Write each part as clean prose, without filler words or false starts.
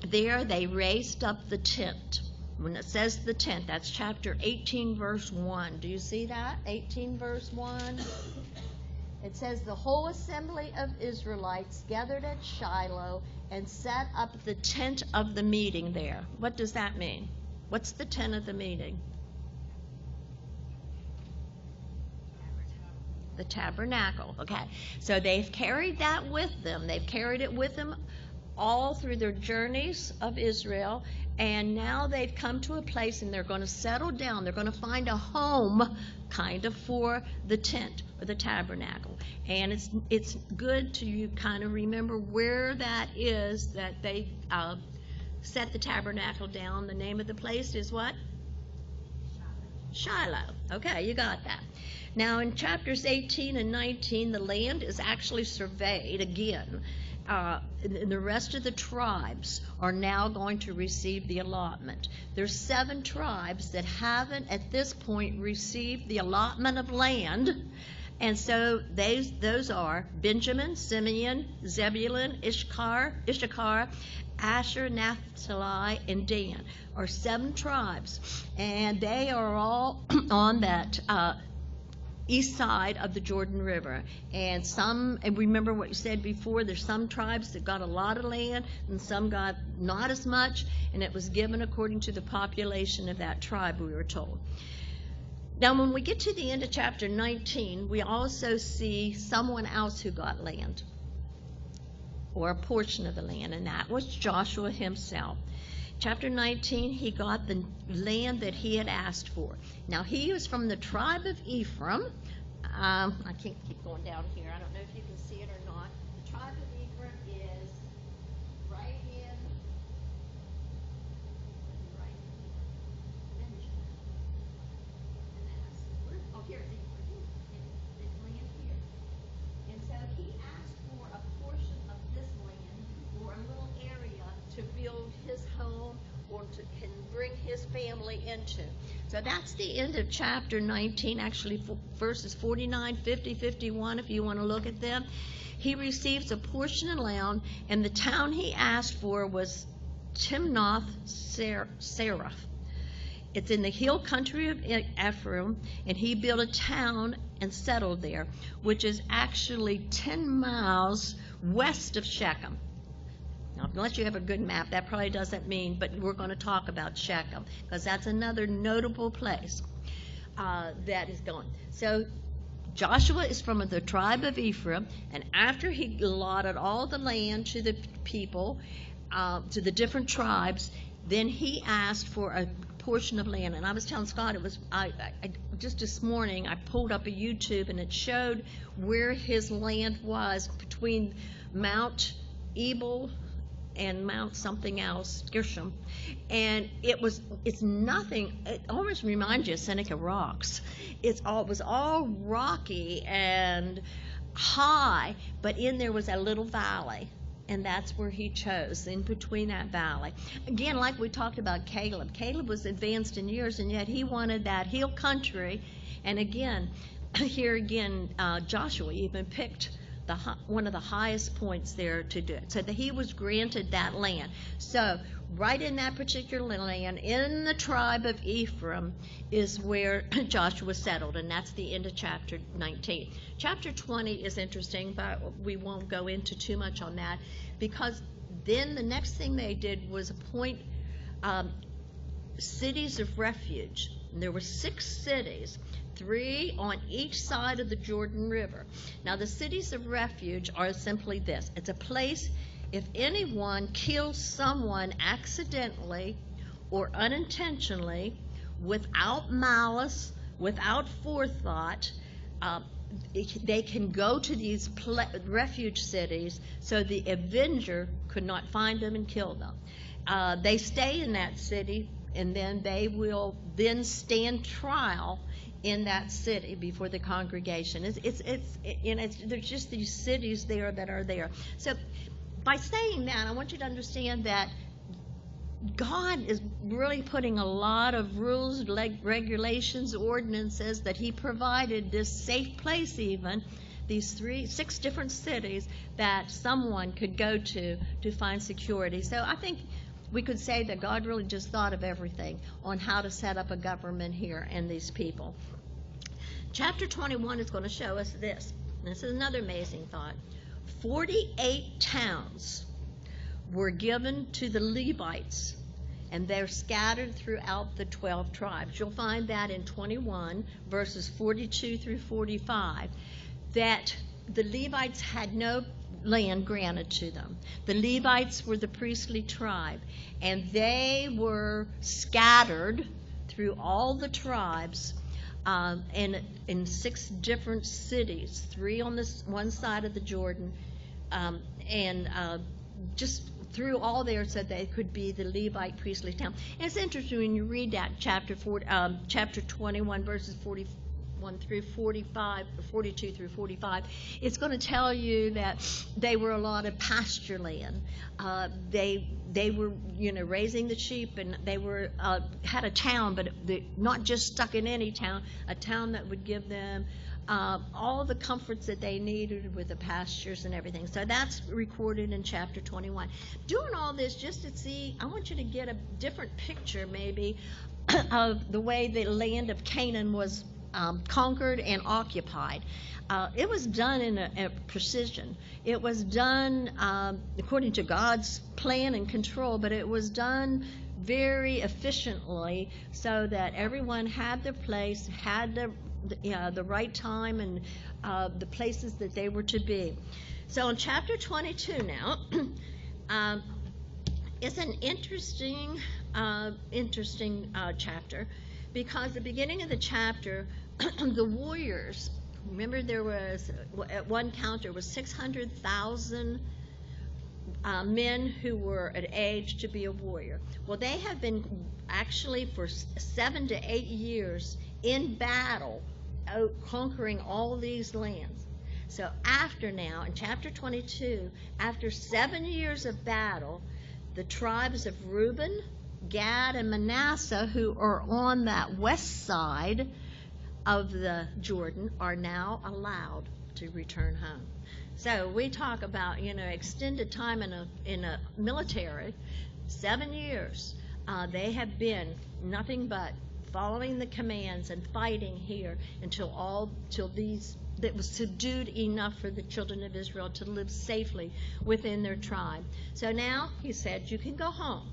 there they raised up the tent. When it says the tent, that's chapter 18, verse 1. Do you see that? 18, verse 1. It says, the whole assembly of Israelites gathered at Shiloh and set up the tent of the meeting there. What does that mean? What's the tent of the meeting? The tabernacle. Okay. So they've carried that with them. They've carried it with them all through their journeys of Israel, and now they've come to a place and they're going to settle down. They're going to find a home kind of for the tent or the tabernacle. And it's good to kind of remember where that is that they set the tabernacle down. The name of the place is what? Shiloh. Okay, you got that. Now in chapters 18 and 19, the land is actually surveyed again. And the rest of the tribes are now going to receive the allotment. There's 7 tribes that haven't at this point received the allotment of land, and so those are Benjamin, Simeon, Zebulun, Issachar, Asher, Naphtali, and Dan are 7 tribes, and they are all on that east side of the Jordan River. And remember what you said before, there's some tribes that got a lot of land and some got not as much, and it was given according to the population of that tribe, we were told. Now when we get to the end of chapter 19, we also see someone else who got land, or a portion of the land, and that was Joshua himself. Chapter 19, he got the land that he had asked for. Now, he was from the tribe of Ephraim. I can't keep going down here. I don't know if you can see it or not. The tribe of Ephraim is right in Benjamin. Oh, here's Ephraim. It's land here. And so he asked for a portion of this land, or a little area, to build his home or can bring his family into. So that's the end of chapter 19, actually verses 49, 50, 51, if you want to look at them. He receives a portion of land, and the town he asked for was Timnath Seraph. It's in the hill country of Ephraim, and he built a town and settled there, which is actually 10 miles west of Shechem. Now, unless you have a good map, that probably doesn't mean, but we're going to talk about Shechem, because that's another notable place that is going. So Joshua is from the tribe of Ephraim, and after he allotted all the land to the people, to the different tribes, then he asked for a portion of land. And I was telling Scott, it was just this morning I pulled up a YouTube, and it showed where his land was between Mount Ebal and Mount something else, Gershom, and it's nothing. It almost reminds you of Seneca Rocks. It was all rocky and high, but in there was a little valley, and that's where he chose, in between that valley. Again, like we talked about Caleb. Caleb was advanced in years, and yet he wanted that hill country. And again, here again, Joshua even picked one of the highest points there to do it, so that he was granted that land. So right in that particular land, in the tribe of Ephraim, is where Joshua settled, and that's the end of chapter 19. Chapter 20 is interesting, but we won't go into too much on that, because then the next thing they did was appoint cities of refuge. And there were 6 cities, 3 on each side of the Jordan River. Now, the cities of refuge are simply this. It's a place, if anyone kills someone accidentally or unintentionally, without malice, without forethought, they can go to these refuge cities so the avenger could not find them and kill them. They stay in that city, and then they will then stand trial in that city before the congregation. There's just these cities there that are there. So by saying that, I want you to understand that God is really putting a lot of rules, regulations, ordinances, that he provided this safe place, even these 6 different cities that someone could go to find security. So I think we could say that God really just thought of everything on how to set up a government here and these people. Chapter 21 is going to show us this. This is another amazing thought. 48 towns were given to the Levites, and they're scattered throughout the 12 tribes. You'll find that in 21, verses 42 through 45, that the Levites had no land granted to them. The Levites were the priestly tribe, and they were scattered through all the tribes in 6 different cities, 3 on this one side of the Jordan, and just through all there so they could be the Levite priestly town. And it's interesting when you read that chapter 21, verses 41 through 45, 42 through 45. It's going to tell you that they were a lot of pasture land. They were, raising the sheep, and they were had a town, but not just stuck in any town, a town that would give them all the comforts that they needed with the pastures and everything. So that's recorded in chapter 21. Doing all this just to see, I want you to get a different picture maybe of the way the land of Canaan was conquered and occupied. It was done in a precision. It was done according to God's plan and control, but it was done very efficiently so that everyone had their place, had the right time, and the places that they were to be. So in chapter 22 now, it's an interesting chapter, because the beginning of the chapter, the warriors, remember there was, at one count, there was 600,000 men who were at age to be a warrior. Well, they have been actually for 7 to 8 years in battle, conquering all these lands. So after now, in chapter 22, after 7 years of battle, the tribes of Reuben, Gad, and Manasseh, who are on that west side of the Jordan, are now allowed to return home. So we talk about, extended time in a military, 7 years. They have been nothing but following the commands and fighting here till that was subdued enough for the children of Israel to live safely within their tribe. So now he said, you can go home.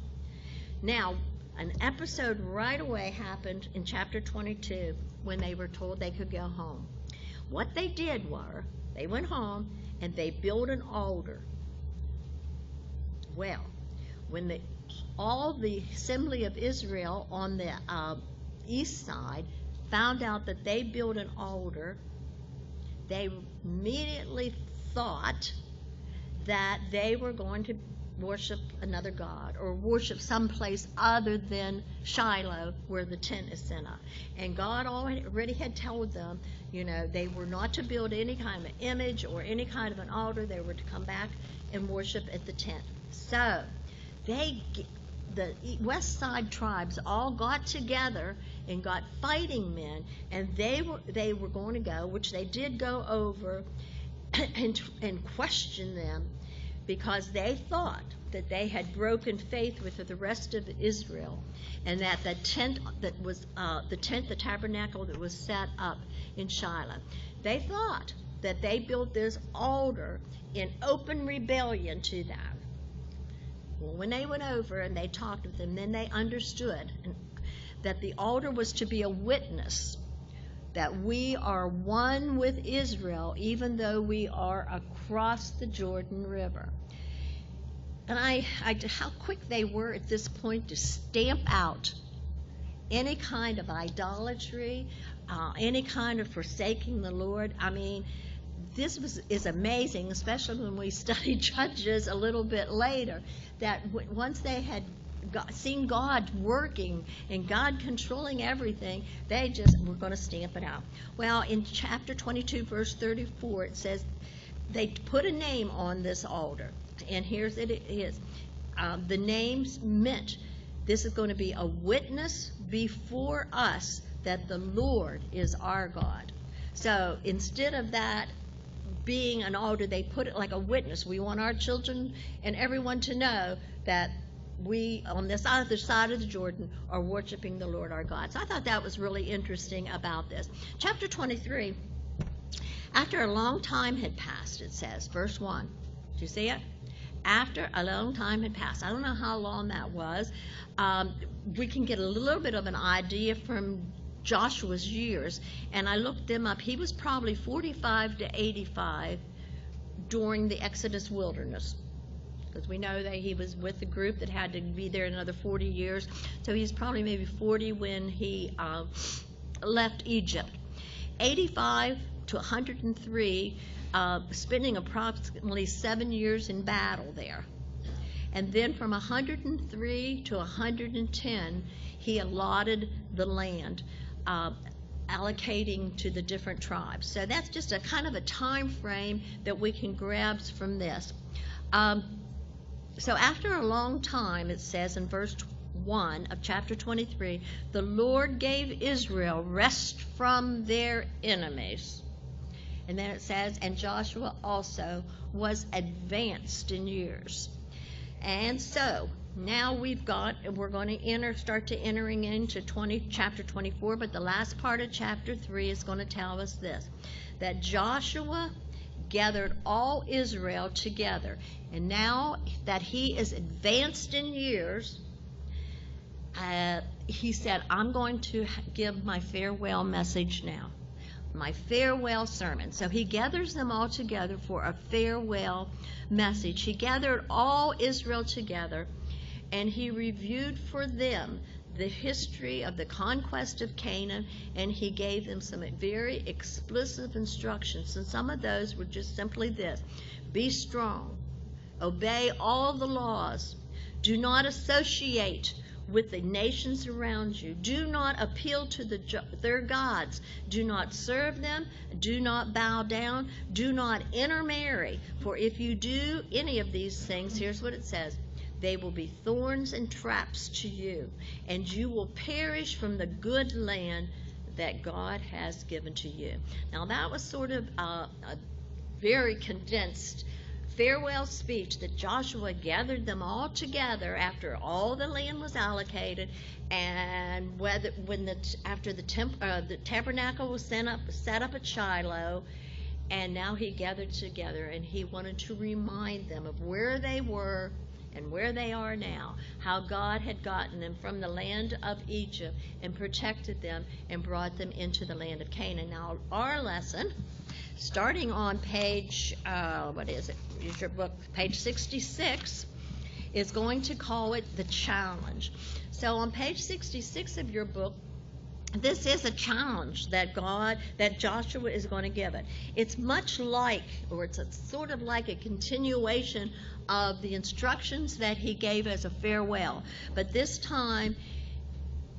Now, an episode right away happened in chapter 22 when they were told they could go home. What they did were, they went home and they built an altar. Well, when all the assembly of Israel on the east side found out that they built an altar, they immediately thought that they were going to worship another god or worship someplace other than Shiloh, where the tent is set up. And God already had told them, they were not to build any kind of image or any kind of an altar. They were to come back and worship at the tent. So the west side tribes all got together and got fighting men, and they were going to go, which they did go over and question them, because they thought that they had broken faith with the rest of Israel, and that the tent that was the tabernacle that was set up in Shiloh, they thought that they built this altar in open rebellion to that. Well, when they went over and they talked with them, then they understood that the altar was to be a witness that we are one with Israel, even though we are across the Jordan River. And how quick they were at this point to stamp out any kind of idolatry, any kind of forsaking the Lord. I mean, this is amazing, especially when we study Judges a little bit later, that once they had seen God working and God controlling everything, they just were going to stamp it out. Well, in chapter 22, verse 34, it says they put a name on this altar. And here's it is. The names meant this is going to be a witness before us that the Lord is our God. So instead of that being an altar, they put it like a witness. We want our children and everyone to know that we, on this other side of the Jordan, are worshiping the Lord our God. So I thought that was really interesting about this. Chapter 23, after a long time had passed, it says, verse 1. Do you see it? After a long time had passed. I don't know how long that was. We can get a little bit of an idea from Joshua's years, and I looked them up. He was probably 45 to 85 during the Exodus wilderness, because we know that he was with the group that had to be there another 40 years. So he's probably maybe 40 when he left Egypt. 85 to 103, spending approximately 7 years in battle there. And then from 103 to 110, he allotted the land, allocating to the different tribes. So that's just a kind of a time frame that we can grab from this. So after a long time, it says in verse 1 of chapter 23, the Lord gave Israel rest from their enemies. And then it says, and Joshua also was advanced in years. And so now we're going to start to entering into chapter 24, but the last part of chapter 3 is going to tell us this, that Joshua gathered all Israel together. And now that he is advanced in years, he said, I'm going to give my farewell message now, my farewell sermon. So he gathers them all together for a farewell message. He gathered all Israel together, and he reviewed for them the history of the conquest of Canaan, and he gave them some very explicit instructions. And some of those were just simply this: be strong, obey all the laws, do not associate with the nations around you, do not appeal to their gods, do not serve them, do not bow down, do not intermarry, for if you do any of these things, here's what it says, they will be thorns and traps to you, and you will perish from the good land that God has given to you. Now that was sort of a very condensed farewell speech that Joshua gathered them all together after all the land was allocated, and after the tabernacle was set up at Shiloh, and now he gathered together, and he wanted to remind them of where they were and where they are now, how God had gotten them from the land of Egypt and protected them and brought them into the land of Canaan. Now our lesson, starting on page, use your book, page 66, is going to call it the challenge. So on page 66 of your book, this is a challenge that Joshua is going to give it. It's much like, or it's sort of like a continuation of the instructions that he gave as a farewell. But this time,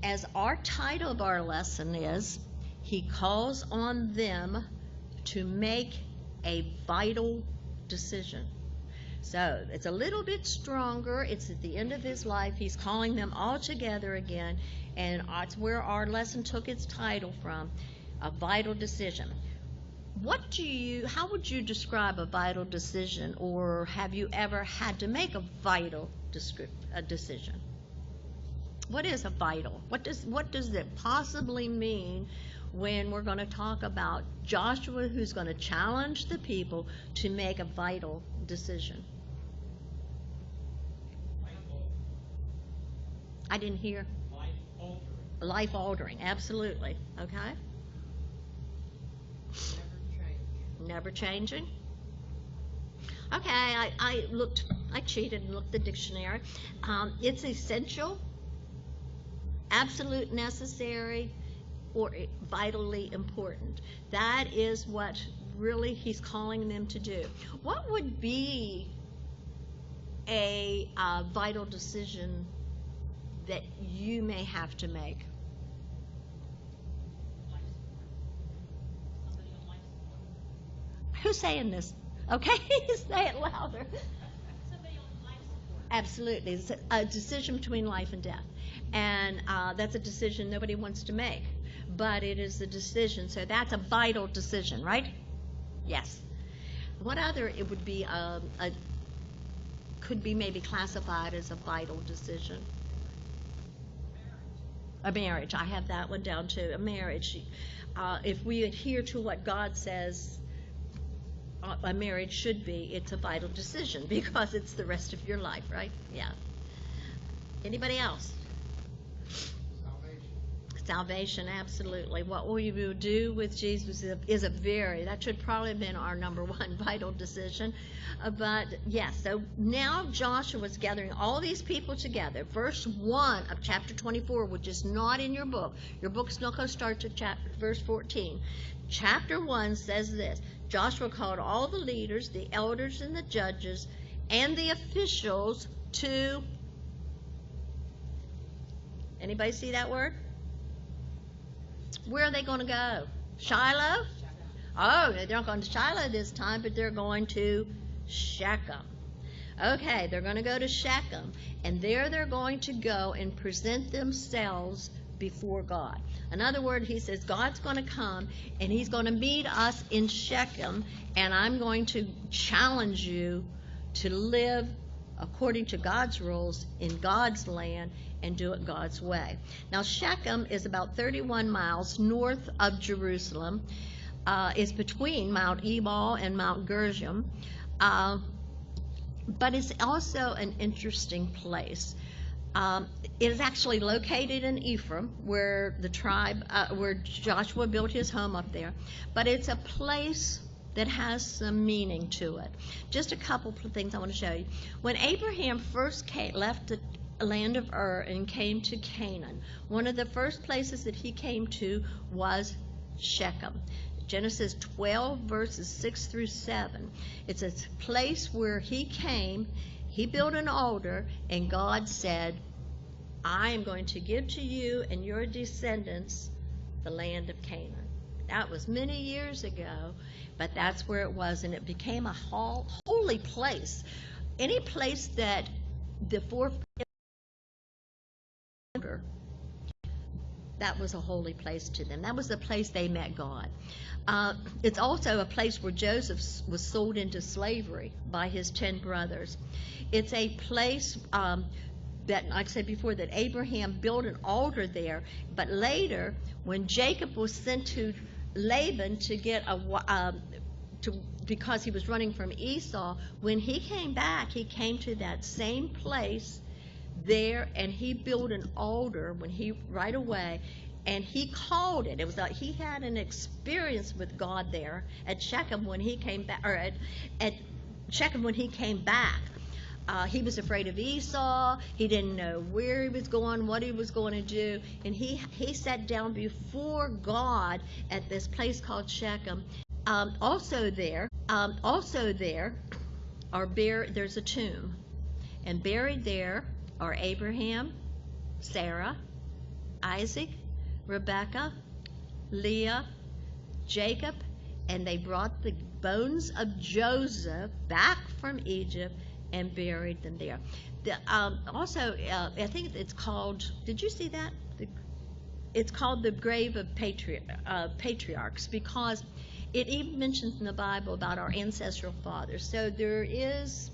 as our title of our lesson is, he calls on them to make a vital decision. So it's a little bit stronger. It's at the end of his life. He's calling them all together again, and that's where our lesson took its title from, a vital decision. How would you describe a vital decision, or have you ever had to make a vital decision? What is a vital? What does it possibly mean when we're going to talk about Joshua, who's going to challenge the people to make a vital decision? I didn't hear. Life-altering. Life-altering, absolutely. Okay. Never changing. Okay, I cheated and looked at the dictionary. It's essential, absolute necessary, or vitally important. That is what really he's calling them to do. What would be a vital decision that you may have to make? Who's saying this? Okay, say it louder. Somebody on life support. Absolutely. It's a decision between life and death. And that's a decision nobody wants to make. But it is a decision. So that's a vital decision, right? Yes. What other? It would be could be maybe classified as a vital decision? A marriage. I have that one down too. A marriage. If we adhere to what God says a marriage should be, it's a vital decision because it's the rest of your life, right? Yeah. Anybody else? Salvation, absolutely. What will you do with Jesus that should probably have been our number one vital decision. But yes, so now Joshua's gathering all these people together. Verse 1 of chapter 24, which is not in your book. Your book's not going to start to verse 14. Chapter 1 says this: Joshua called all the leaders, the elders and the judges, and the officials to... Anybody see that word? Where are they going to go? Shiloh? Oh, they're not going to Shiloh this time, but they're going to Shechem. Okay, they're going to go to Shechem, and there they're going to go and present themselves before God. In other words, he says, God's going to come, and he's going to meet us in Shechem, and I'm going to challenge you to live according to God's rules in God's land and do it God's way. Now, Shechem is about 31 miles north of Jerusalem. It's between Mount Ebal and Mount Gerizim. But it's also an interesting place. It is actually located in Ephraim, where the tribe, where Joshua built his home up there. But it's a place that has some meaning to it. Just a couple of things I want to show you. When Abraham first left the land of Ur and came to Canaan, one of the first places that he came to was Shechem. Genesis 12 verses 6 through 7. It's a place where he came, he built an altar, and God said, I am going to give to you and your descendants the land of Canaan. That was many years ago, but that's where it was, and it became a holy place. Any place that the that was a holy place to them. That was the place they met God. It's also a place where Joseph was sold into slavery by his 10 brothers. It's a place that, like I said before, that Abraham built an altar there, but later, when Jacob was sent to Laban to get because he was running from Esau, when he came back, he came to that same place there, and he built an altar right away, and he called it. It was like he had an experience with God there at Shechem when he came back, or at Shechem when he came back. He was afraid of Esau. He didn't know where he was going, what he was going to do, and he sat down before God at this place called Shechem. Also there there's a tomb, and buried there are Abraham, Sarah, Isaac, Rebekah, Leah, Jacob, and they brought the bones of Joseph back from Egypt and buried them there. I think it's called, did you see that? It's called the grave of patriarchs, because it even mentions in the Bible about our ancestral fathers. So there is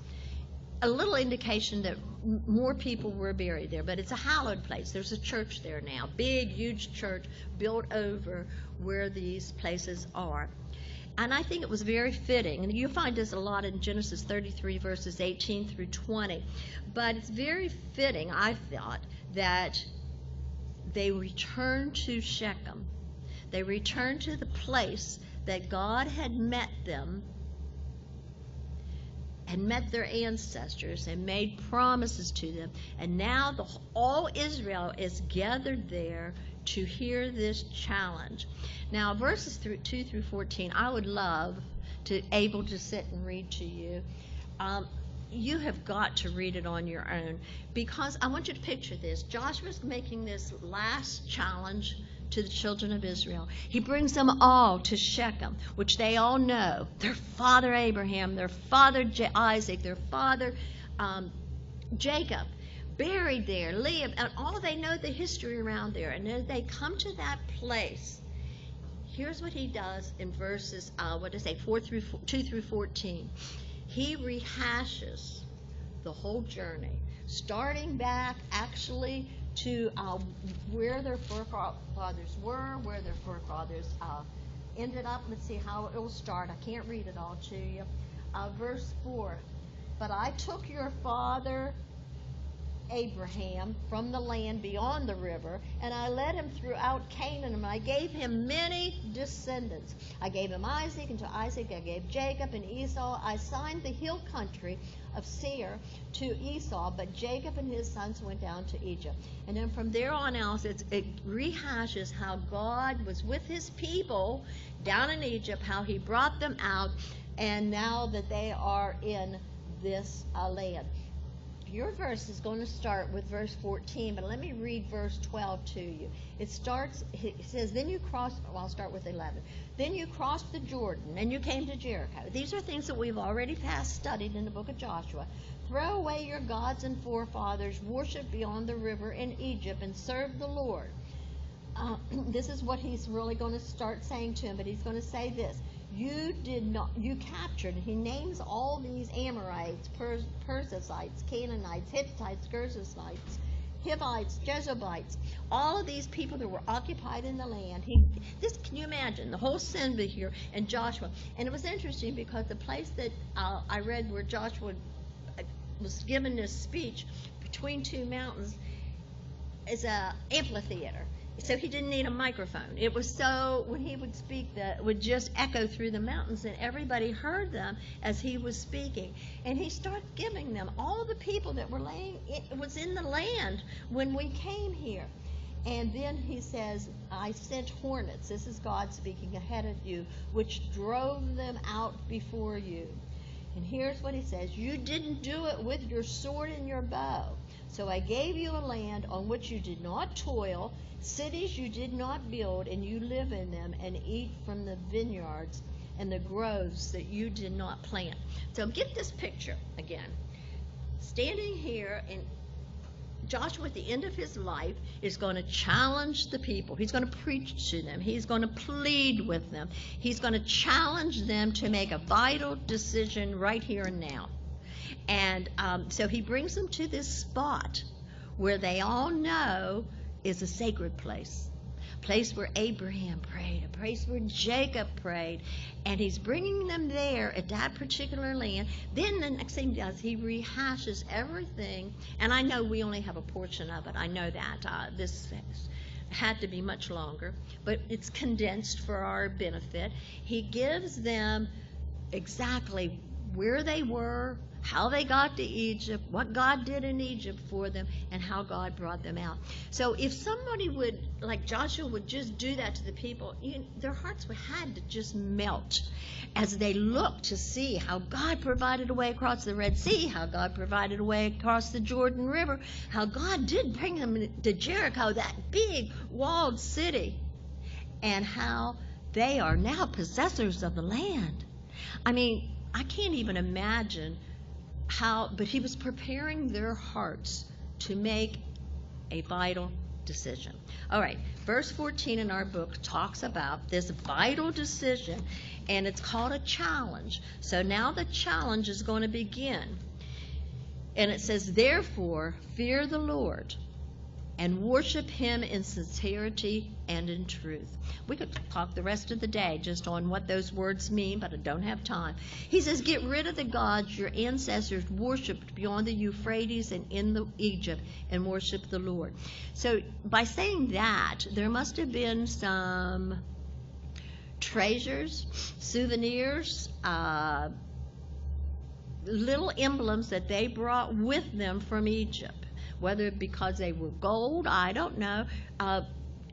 a little indication that more people were buried there, but it's a hallowed place. There's a church there now, big, huge church built over where these places are. And I think it was very fitting, and you find this a lot in Genesis 33 verses 18 through 20, but it's very fitting, I thought, that they returned to Shechem. They returned to the place that God had met them and met their ancestors and made promises to them. And now all Israel is gathered there to hear this challenge. Now, verses 2 through 14, I would love to able to sit and read to you. You have got to read it on your own, because I want you to picture this. Joshua's making this last challenge to the children of Israel. He brings them all to Shechem, which they all know. Their father Abraham, their father Isaac, their father Jacob, buried there, Leah, and all they know the history around there. And as they come to that place, here's what he does in verses 2 through 14. He rehashes the whole journey, starting back actually to where their forefathers were, where their forefathers ended up. Let's see how it will start. I can't read it all to you. Verse 4, but I took your father Abraham from the land beyond the river, and I led him throughout Canaan, and I gave him many descendants. I gave him Isaac, and to Isaac I gave Jacob and Esau. I assigned the hill country of Seir to Esau, but Jacob and his sons went down to Egypt. And then from there on out, it rehashes how God was with his people down in Egypt, how he brought them out, and now that they are in this land. Your verse is going to start with verse 14, but let me read verse 12 to you. It says, then you crossed, well, I'll start with 11. Then you crossed the Jordan, and you came to Jericho. These are things that we've already studied in the book of Joshua. Throw away your gods and forefathers, worship beyond the river in Egypt, and serve the Lord. This is what he's really going to start saying to him, but he's going to say this. You captured, he names all these Amorites, Perizzites, Canaanites, Hittites, Girgashites, Hivites, Jebusites, all of these people that were occupied in the land. Can you imagine the whole scene here in Joshua? And it was interesting because the place that I read where Joshua was given this speech between two mountains is an amphitheater. So he didn't need a microphone. It was so, when he would speak, that would just echo through the mountains, and everybody heard them as he was speaking. And he started giving them all the people that was in the land when we came here. And then he says, I sent hornets, this is God speaking, ahead of you, which drove them out before you. And here's what he says, you didn't do it with your sword and your bow. So I gave you a land on which you did not toil, cities you did not build, and you live in them and eat from the vineyards and the groves that you did not plant. So get this picture again. Standing here, and Joshua at the end of his life is going to challenge the people. He's going to preach to them. He's going to plead with them. He's going to challenge them to make a vital decision right here and now. And so he brings them to this spot where they all know is a sacred place where Abraham prayed, a place where Jacob prayed, and he's bringing them there at that particular land. Then the next thing he does, he rehashes everything, and I know we only have a portion of it. I know that this had to be much longer, but it's condensed for our benefit. He gives them exactly where they were, how they got to Egypt, what God did in Egypt for them, and how God brought them out. So if somebody would, like Joshua, would just do that to the people, their hearts had to just melt as they looked to see how God provided a way across the Red Sea, how God provided a way across the Jordan River, how God did bring them to Jericho, that big walled city, and how they are now possessors of the land. I mean, I can't even imagine but he was preparing their hearts to make a vital decision. All right, verse 14 in our book talks about this vital decision, and it's called a challenge. So now the challenge is going to begin. And it says, therefore, fear the Lord and worship him in sincerity and in truth. We could talk the rest of the day just on what those words mean, but I don't have time. He says, get rid of the gods your ancestors worshipped beyond the Euphrates and in Egypt, and worship the Lord. So by saying that, there must have been some treasures, souvenirs, little emblems that they brought with them from Egypt. Whether because they were gold, I don't know.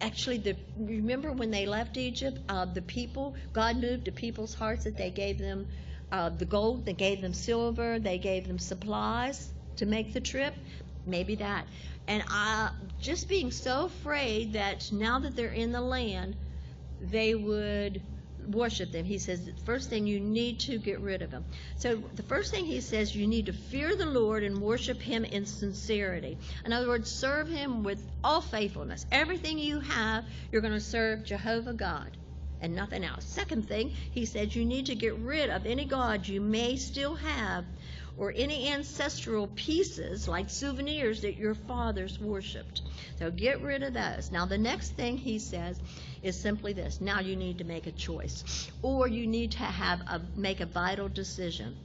Actually, remember when they left Egypt, the people, God moved to people's hearts that they gave them the gold, they gave them silver, they gave them supplies to make the trip. Maybe that. And just being so afraid that now that they're in the land, they would worship them. He says the first thing, you need to get rid of them. So the first thing he says, you need to fear the Lord and worship him in sincerity. In other words, serve him with all faithfulness. Everything you have, you're going to serve Jehovah God and nothing else. Second thing, he says you need to get rid of any gods you may still have or any ancestral pieces like souvenirs that your fathers worshipped. So get rid of those. Now the next thing he says is simply this. Now you need to make a choice, or you need to make a vital decision.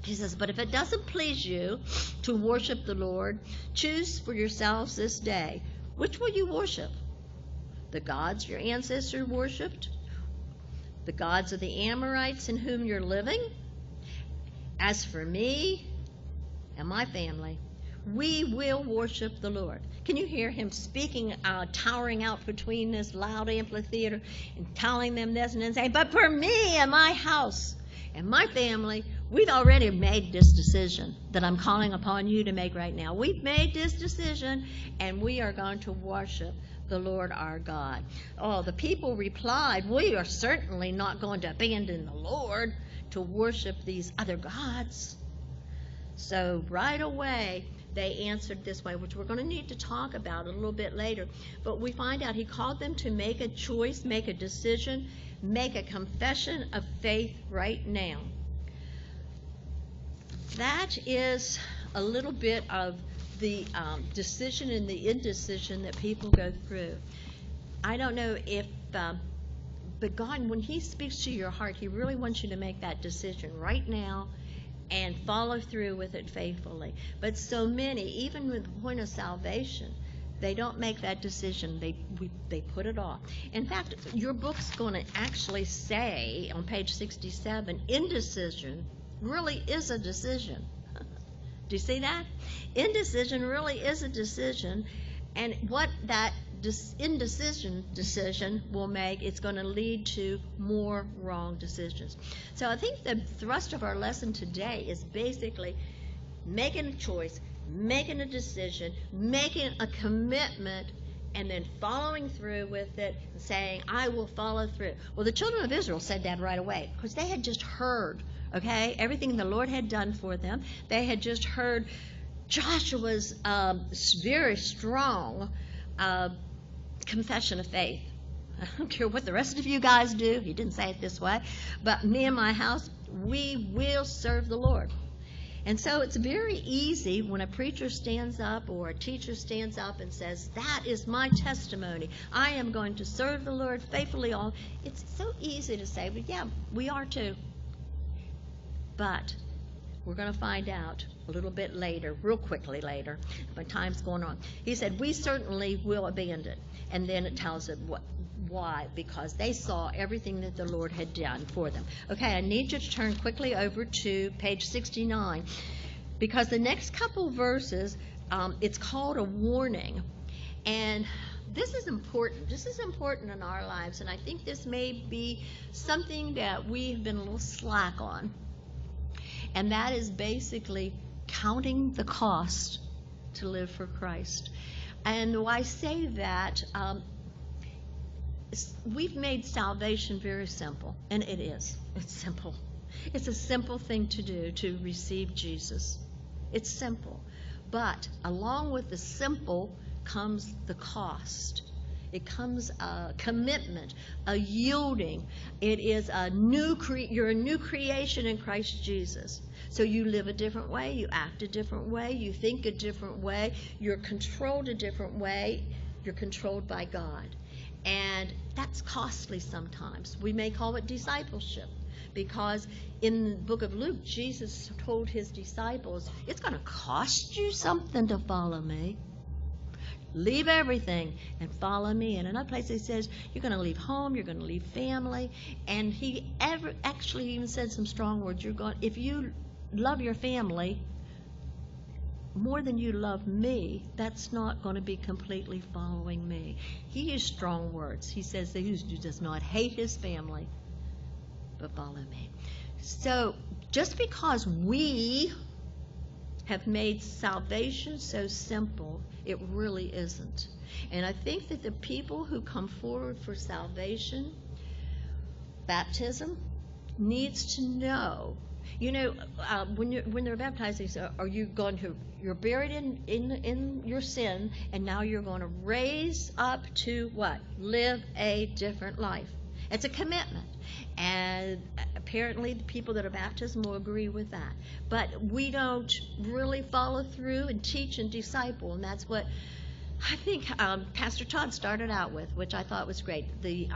He says, but if it doesn't please you to worship the Lord, choose for yourselves this day. Which will you worship? The gods your ancestors worshipped? The gods of the Amorites in whom you're living? As for me and my family, we will worship the Lord. Can you hear him speaking, towering out between this loud amphitheater and telling them this and then saying, but for me and my house and my family, we've already made this decision that I'm calling upon you to make right now. We've made this decision, and we are going to worship the Lord our God. Oh, the people replied, we are certainly not going to abandon the Lord to worship these other gods. So right away, they answered this way, which we're going to need to talk about a little bit later. But we find out he called them to make a choice, make a decision, make a confession of faith right now. That is a little bit of the decision and the indecision that people go through. I don't know if, but God, when he speaks to your heart, he really wants you to make that decision right now and follow through with it faithfully. But so many, even with the point of salvation, they don't make that decision. They put it off. In fact, your book's going to actually say on page 67, indecision really is a decision. Do you see that? Indecision really is a decision, and what that indecision will make, it's going to lead to more wrong decisions. So I think the thrust of our lesson today is basically making a choice, making a decision, making a commitment, and then following through with it and saying, I will follow through. Well, the children of Israel said that right away because they had just heard, okay, everything the Lord had done for them. They had just heard Joshua's very strong confession of faith. I don't care what the rest of you guys do. He didn't say it this way. But me and my house, we will serve the Lord. And so it's very easy when a preacher stands up or a teacher stands up and says, that is my testimony. I am going to serve the Lord faithfully. It's so easy to say, but yeah, we are too. But we're going to find out a little bit later, real quickly later, when time's going on. He said, we certainly will abandon. And then it tells it why, because they saw everything that the Lord had done for them. Okay, I need you to turn quickly over to page 69, because the next couple verses, it's called a warning. And this is important. This is important in our lives, and I think this may be something that we've been a little slack on. And that is basically counting the cost to live for Christ. And why I say that, we've made salvation very simple, and it is. It's simple. It's a simple thing to do, to receive Jesus. It's simple. But along with the simple comes the cost. It comes a commitment, a yielding. It is you're a new creation in Christ Jesus. So you live a different way, you act a different way, you think a different way, you're controlled a different way, you're controlled by God. And that's costly sometimes. We may call it discipleship, because in the book of Luke, Jesus told his disciples, it's going to cost you something to follow me. Leave everything and follow me. And another place he says, you're going to leave home, you're going to leave family. And he actually even said some strong words. If you love your family more than you love me, that's not going to be completely following me. He used strong words. He says that he does not hate his family, but follow me. So just because we have made salvation so simple, it really isn't. And I think that the people who come forward for salvation, baptism, needs to know. You know, when they're baptized, they say, you're buried in your sin, and now you're going to raise up to what? Live a different life. It's a commitment. And apparently the people that are baptized will agree with that. But we don't really follow through and teach and disciple, and that's what I think Pastor Todd started out with, which I thought was great, the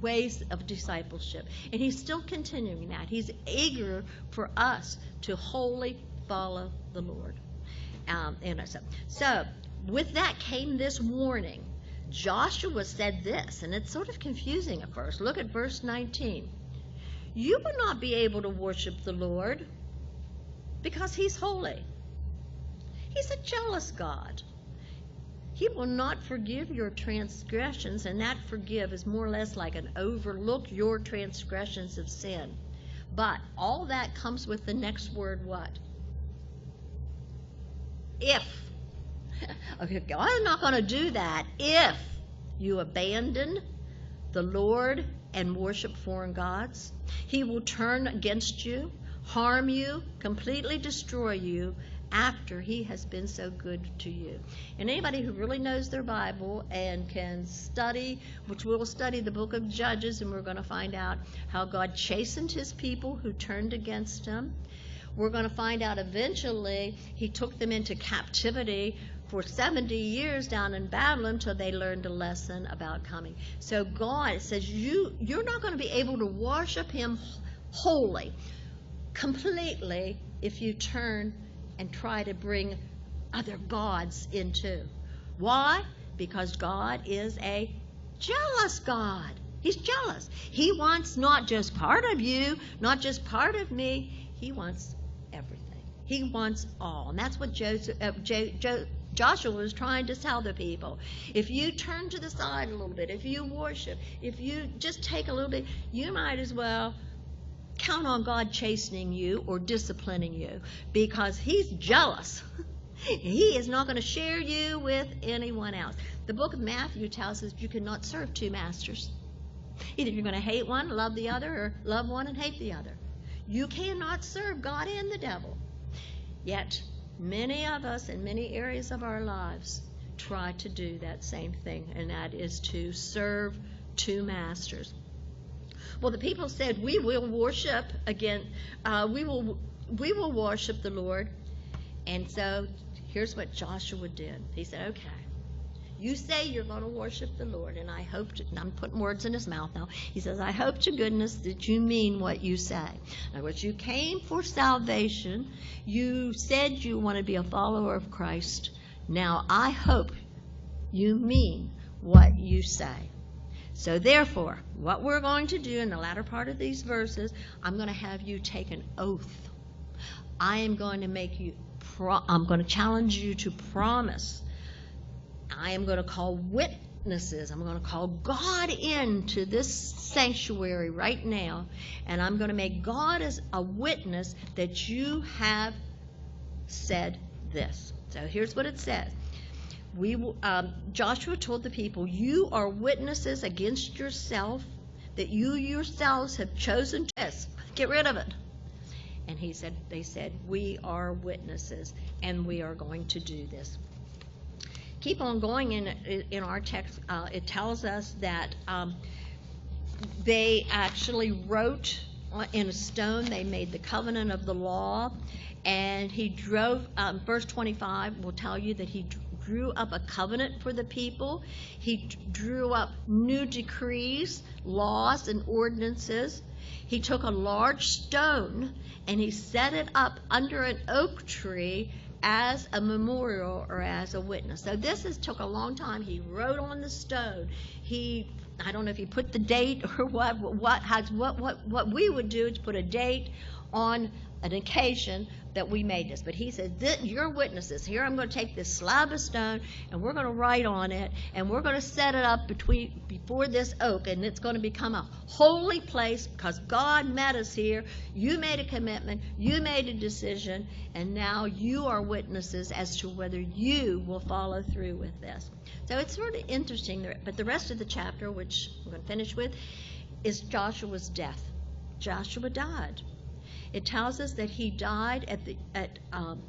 ways of discipleship. And he's still continuing that. He's eager for us to wholly follow the Lord. So with that came this warning. Joshua said this, and it's sort of confusing at first. Look at verse 19. You will not be able to worship the Lord because he's holy. He's a jealous God. He will not forgive your transgressions, and that forgive is more or less like an overlook your transgressions of sin. But all that comes with the next word, what? If. Okay, God is not going to do that if you abandon the Lord and worship foreign gods. He will turn against you, harm you, completely destroy you after he has been so good to you. And anybody who really knows their Bible and can study, which we'll study the book of Judges, and we're going to find out how God chastened his people who turned against him. We're going to find out eventually he took them into captivity for 70 years down in Babylon till they learned a lesson about coming. So God says you're not going to be able to worship him wholly, completely, if you turn and try to bring other gods into. Why? Because God is a jealous God. He's jealous. He wants not just part of you, not just part of me. He wants everything. He wants all. And that's what Joshua was trying to tell the people. If you turn to the side a little bit, if you worship, if you just take a little bit, you might as well count on God chastening you or disciplining you, because he's jealous. He is not going to share you with anyone else. The book of Matthew tells us you cannot serve two masters. Either you're going to hate one, love the other, or love one and hate the other. You cannot serve God and the devil. Yet many of us in many areas of our lives try to do that same thing, and that is to serve two masters. Well, the people said, we will worship again. We will worship the Lord. And so here's what Joshua did. He said, okay, you say you're going to worship the Lord, and I hope to, and I'm putting words in his mouth now. He says, I hope to goodness that you mean what you say. In other words, you came for salvation. You said you want to be a follower of Christ. Now, I hope you mean what you say. So therefore, what we're going to do in the latter part of these verses, I'm going to have you take an oath. I am going to make you, I'm going to challenge you to promise. I am going to call witnesses. I'm going to call God into this sanctuary right now, and I'm going to make God as a witness that you have said this. So here's what it says. Joshua told the people, you are witnesses against yourself that you yourselves have chosen to get rid of it. And they said, we are witnesses, and we are going to do this. Keep on going in our text. It tells us that they actually wrote in a stone. They made the covenant of the law, and he drove. Verse 25 will tell you that he drew up a covenant for the people. He drew up new decrees, laws, and ordinances. He took a large stone and he set it up under an oak tree as a memorial or as a witness. So this took a long time. He wrote on the stone. I don't know if he put the date or what we would do is put a date on an occasion that we made this. But he said, you're witnesses. Here I'm going to take this slab of stone and we're going to write on it and we're going to set it up before this oak, and it's going to become a holy place because God met us here. You made a commitment. You made a decision, and now you are witnesses as to whether you will follow through with this. So it's sort of interesting, but the rest of the chapter, which I'm going to finish with, is Joshua's death. Joshua died. It tells us that he died at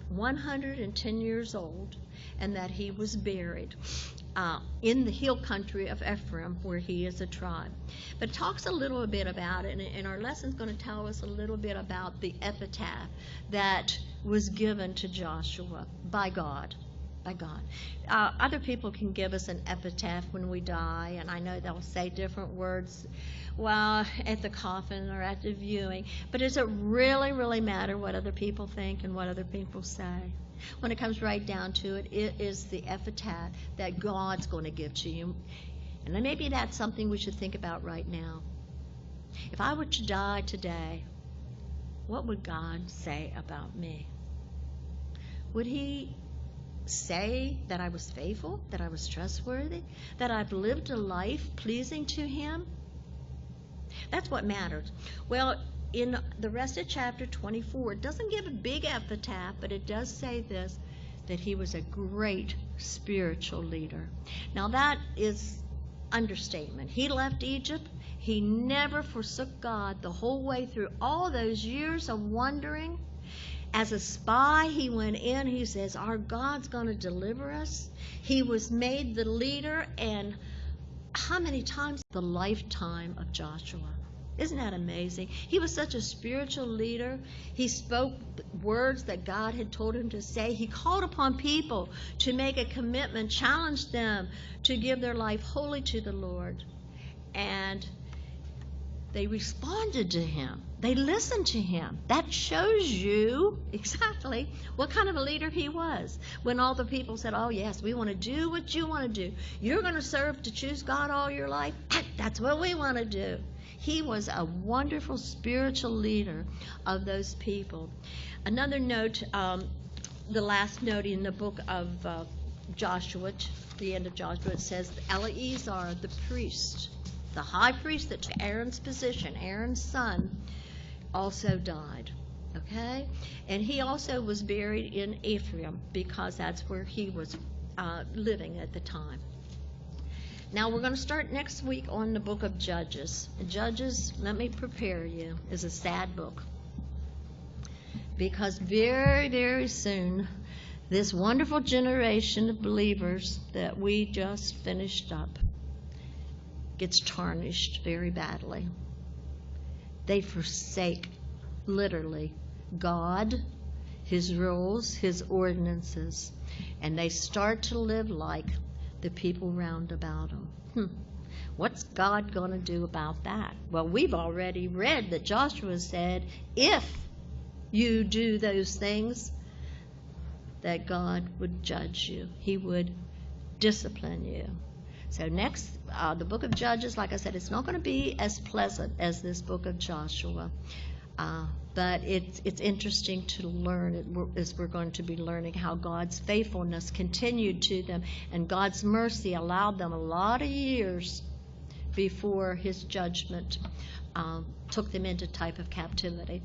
110 years old, and that he was buried. in the hill country of Ephraim, where he is a tribe. But it talks a little bit about it, and our lesson's going to tell us a little bit about the epitaph that was given to Joshua by God. By God. Other people can give us an epitaph when we die, and I know they'll say different words while at the coffin or at the viewing, but does it really matter what other people think and what other people say? When it comes right down to it, it is the epitaph that God's going to give to you. And then maybe that's something we should think about right now. If I were to die today, what would God say about me? Would he say that I was faithful, that I was trustworthy, that I've lived a life pleasing to him? That's what matters. Well, in the rest of chapter 24, it doesn't give a big epitaph, but it does say this, that he was a great spiritual leader. Now that is understatement. He left Egypt. He never forsook God the whole way through all those years of wandering. As a spy, he went in. He says, our God's going to deliver us. He was made the leader, and how many times? The lifetime of Joshua. Isn't that amazing? He was such a spiritual leader. He spoke words that God had told him to say. He called upon people to make a commitment, challenged them to give their life wholly to the Lord. And they responded to him. They listened to him. That shows you exactly what kind of a leader he was. When all the people said, oh yes, we want to do what you want to do. You're going to serve to choose God all your life? That's what we want to do. He was a wonderful spiritual leader of those people. Another note, the last note in the book of Joshua, the end of Joshua, it says, Eleazar, the priest, the high priest that took Aaron's position, Aaron's son, also died. Okay? And he also was buried in Ephraim because that's where he was living at the time. Now we're going to start next week on the book of Judges. Judges, let me prepare you, is a sad book. Because very soon, this wonderful generation of believers that we just finished up gets tarnished very badly. They forsake, literally, God, his rules, his ordinances, and they start to live like the people round about them. What's God going to do about that? Well, we've already read that Joshua said, if you do those things, that God would judge you. He would discipline you. So next, the book of Judges, like I said, it's not going to be as pleasant as this book of Joshua. But it's interesting to learn, as we're going to be learning, how God's faithfulness continued to them, and God's mercy allowed them a lot of years before his judgment took them into type of captivity.